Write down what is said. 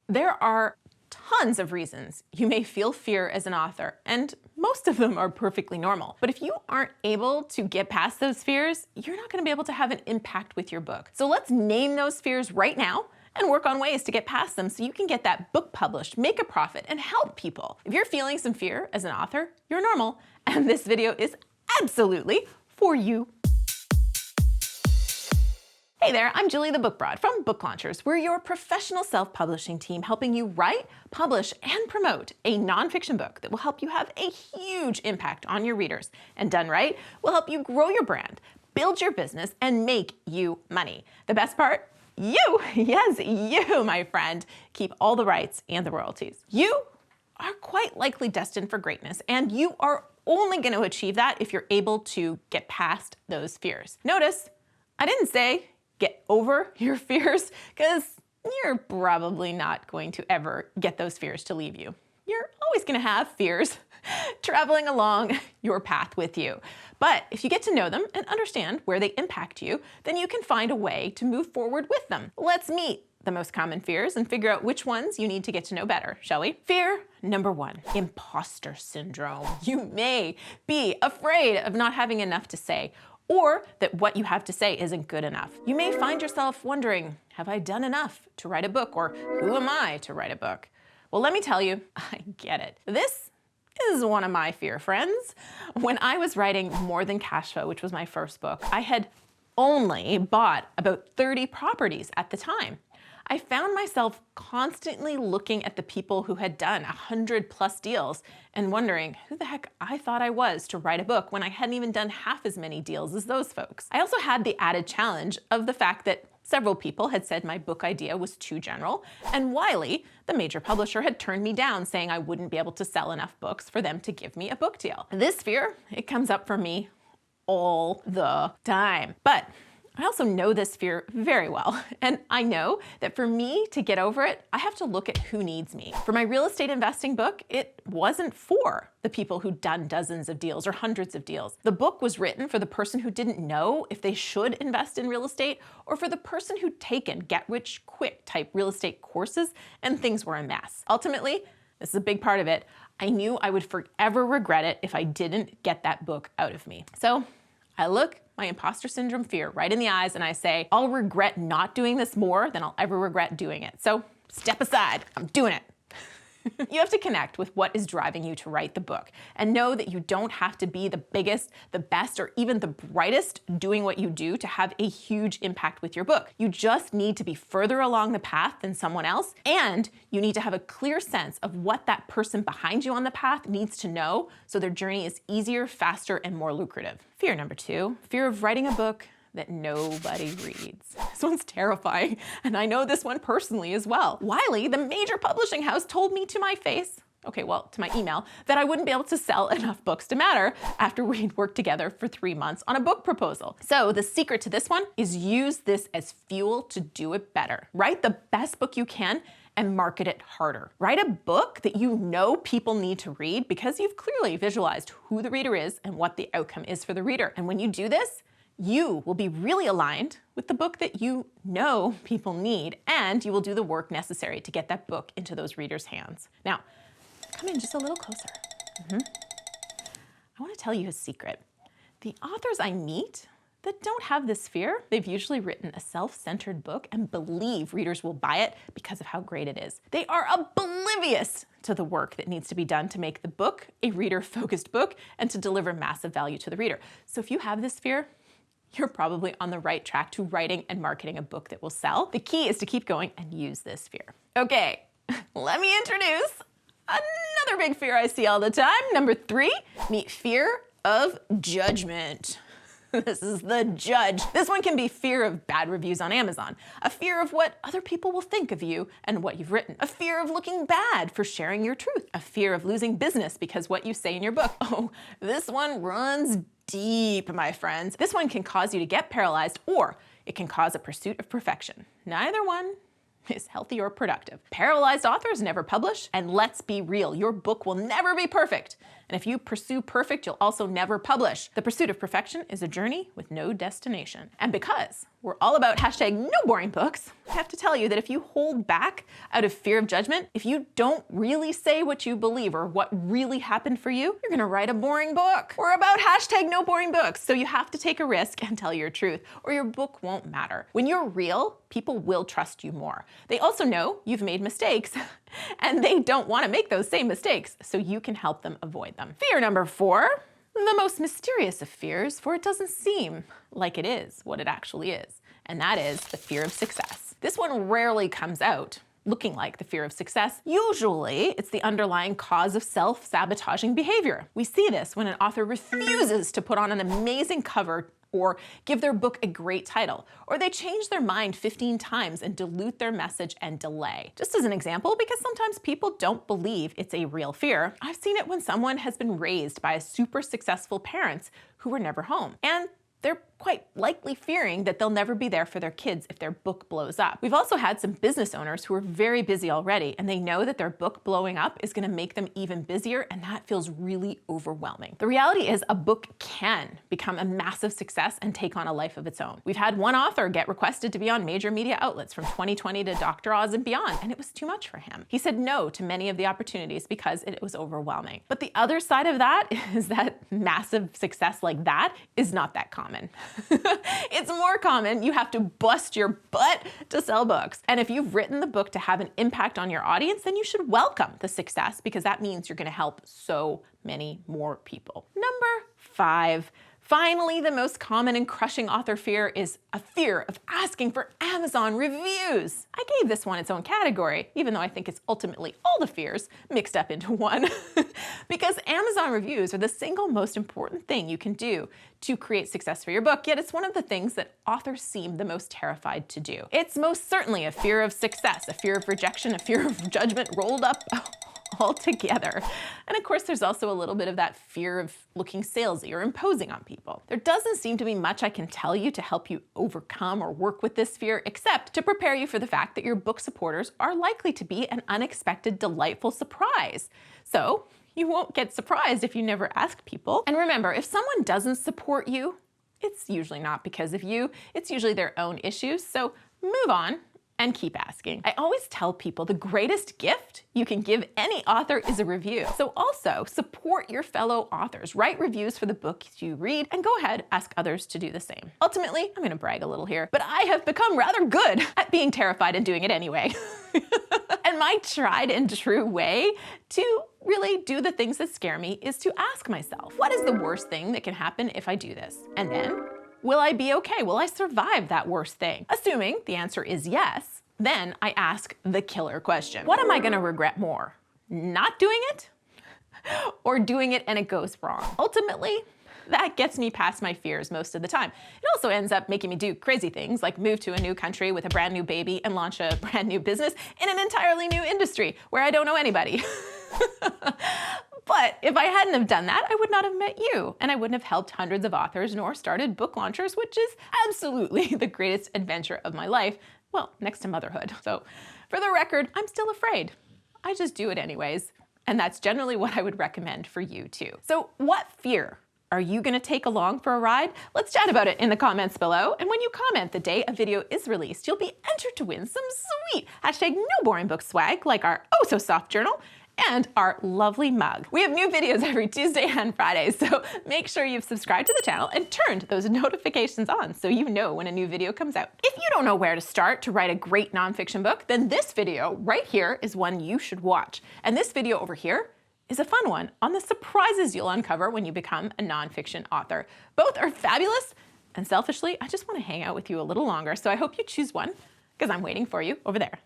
There are tons of reasons you may feel fear as an author, and most of them are perfectly normal. But if you aren't able to get past those fears, you're not gonna be able to have an impact with your book. So let's name those fears right now and work on ways to get past them so you can get that book published, make a profit, and help people. If you're feeling some fear as an author, you're normal, and this video is absolutely for you. Hey there, I'm Julie the Book Broad from Book Launchers. We're your professional self-publishing team helping you write, publish, and promote a nonfiction book that will help you have a huge impact on your readers. And done right, will help you grow your brand, build your business, and make you money. The best part? You, yes, you, my friend, keep all the rights and the royalties. You are quite likely destined for greatness, and you are only going to achieve that if you're able to get past those fears. Notice, I didn't say get over your fears, because you're probably not going to ever get those fears to leave you. You're always going to have fears traveling along your path with you. But if you get to know them and understand where they impact you, then you can find a way to move forward with them. Let's meet the most common fears and figure out which ones you need to get to know better, shall we? Fear number 1, imposter syndrome. You may be afraid of not having enough to say, or that what you have to say isn't good enough. You may find yourself wondering, have I done enough to write a book, or who am I to write a book? Well, let me tell you, I get it. This is one of my fear friends. When I was writing More Than Cash Flow, which was my first book, I had only bought about 30 properties at the time. I found myself constantly looking at the people who had done 100+ deals and wondering who the heck I thought I was to write a book when I hadn't even done half as many deals as those folks. I also had the added challenge of the fact that several people had said my book idea was too general, and Wiley, the major publisher, had turned me down saying I wouldn't be able to sell enough books for them to give me a book deal. This fear, it comes up for me all the time. But I also know this fear very well, and I know that for me to get over it, I have to look at who needs me. For my real estate investing book, it wasn't for the people who'd done dozens of deals or hundreds of deals. The book was written for the person who didn't know if they should invest in real estate, or for the person who'd taken get-rich-quick type real estate courses and things were a mess. Ultimately, this is a big part of it, I knew I would forever regret it if I didn't get that book out of me. So I look my imposter syndrome fear right in the eyes and I say, I'll regret not doing this more than I'll ever regret doing it. So step aside, I'm doing it. You have to connect with what is driving you to write the book and know that you don't have to be the biggest, the best, or even the brightest doing what you do to have a huge impact with your book. You just need to be further along the path than someone else, and you need to have a clear sense of what that person behind you on the path needs to know so their journey is easier, faster, and more lucrative. Fear number 2, fear of writing a book that nobody reads. This one's terrifying, and I know this one personally as well. Wiley, the major publishing house, told me to my face, okay, well, to my email, that I wouldn't be able to sell enough books to matter after we'd worked together for 3 months on a book proposal. So the secret to this one is use this as fuel to do it better. Write the best book you can and market it harder. Write a book that you know people need to read because you've clearly visualized who the reader is and what the outcome is for the reader. And when you do this, you will be really aligned with the book that you know people need, and you will do the work necessary to get that book into those readers' hands. Now, come in just a little closer. I want to tell you a secret. The authors I meet that don't have this fear, they've usually written a self-centered book and believe readers will buy it because of how great it is. They are oblivious to the work that needs to be done to make the book a reader-focused book and to deliver massive value to the reader. So if you have this fear, you're probably on the right track to writing and marketing a book that will sell. The key is to keep going and use this fear. Okay, let me introduce another big fear I see all the time. Number 3, meet fear of judgment. This is the judge. This one can be fear of bad reviews on Amazon, a fear of what other people will think of you and what you've written, a fear of looking bad for sharing your truth, a fear of losing business because what you say in your book. Oh, this one runs deep, my friends. This one can cause you to get paralyzed, or it can cause a pursuit of perfection. Neither one is healthy or productive. Paralyzed authors never publish, and let's be real, your book will never be perfect. And if you pursue perfect, you'll also never publish. The pursuit of perfection is a journey with no destination. And because we're all about hashtag no boring books, I have to tell you that if you hold back out of fear of judgment, if you don't really say what you believe or what really happened for you, you're gonna write a boring book. We're about hashtag no boring books, so you have to take a risk and tell your truth, or your book won't matter. When you're real, people will trust you more. They also know you've made mistakes, and they don't wanna make those same mistakes, so you can help them avoid them. Fear number 4. The most mysterious of fears, for it doesn't seem like it is what it actually is, and that is the fear of success. This one rarely comes out looking like the fear of success. Usually, it's the underlying cause of self-sabotaging behavior. We see this when an author refuses to put on an amazing cover or give their book a great title, or they change their mind 15 times and dilute their message and delay. Just as an example, because sometimes people don't believe it's a real fear, I've seen it when someone has been raised by a super successful parents who were never home, and they're quite likely fearing that they'll never be there for their kids if their book blows up. We've also had some business owners who are very busy already, and they know that their book blowing up is gonna make them even busier, and that feels really overwhelming. The reality is a book can become a massive success and take on a life of its own. We've had one author get requested to be on major media outlets from 2020 to Dr. Oz and beyond, and it was too much for him. He said no to many of the opportunities because it was overwhelming. But the other side of that is that massive success like that is not that common. It's more common. You have to bust your butt to sell books. And if you've written the book to have an impact on your audience, then you should welcome the success, because that means you're going to help so many more people. Number 5. Finally, the most common and crushing author fear is a fear of asking for Amazon reviews. I gave this one its own category, even though I think it's ultimately all the fears mixed up into one. Because Amazon reviews are the single most important thing you can do to create success for your book, yet it's one of the things that authors seem the most terrified to do. It's most certainly a fear of success, a fear of rejection, a fear of judgment rolled up all together. And of course, there's also a little bit of that fear of looking salesy or imposing on people. There doesn't seem to be much I can tell you to help you overcome or work with this fear, except to prepare you for the fact that your book supporters are likely to be an unexpected, delightful surprise. So you won't get surprised if you never ask people. And remember, if someone doesn't support you, it's usually not because of you, it's usually their own issues. So move on and keep asking. I always tell people the greatest gift you can give any author is a review. So also support your fellow authors. Write reviews for the books you read, and go ahead, ask others to do the same. Ultimately, I'm gonna brag a little here, but I have become rather good at being terrified and doing it anyway. And my tried and true way to really do the things that scare me is to ask myself, what is the worst thing that can happen if I do this? And then, will I be okay? Will I survive that worst thing? Assuming the answer is yes, then I ask the killer question. What am I gonna regret more? Not doing it? Or doing it and it goes wrong? Ultimately, that gets me past my fears most of the time. It also ends up making me do crazy things like move to a new country with a brand new baby and launch a brand new business in an entirely new industry where I don't know anybody. But if I hadn't have done that, I would not have met you, and I wouldn't have helped hundreds of authors nor started book launchers, which is absolutely the greatest adventure of my life, well, next to motherhood. So for the record, I'm still afraid. I just do it anyways, and that's generally what I would recommend for you too. So what fear are you gonna take along for a ride? Let's chat about it in the comments below. And when you comment the day a video is released, you'll be entered to win some sweet hashtag no boring book swag, like our oh so soft journal and our lovely mug. We have new videos every Tuesday and Friday, so make sure you've subscribed to the channel and turned those notifications on so you know when a new video comes out. If you don't know where to start to write a great nonfiction book, then this video right here is one you should watch. And this video over here is a fun one on the surprises you'll uncover when you become a nonfiction author. Both are fabulous, and selfishly, I just want to hang out with you a little longer, so I hope you choose one, because I'm waiting for you over there.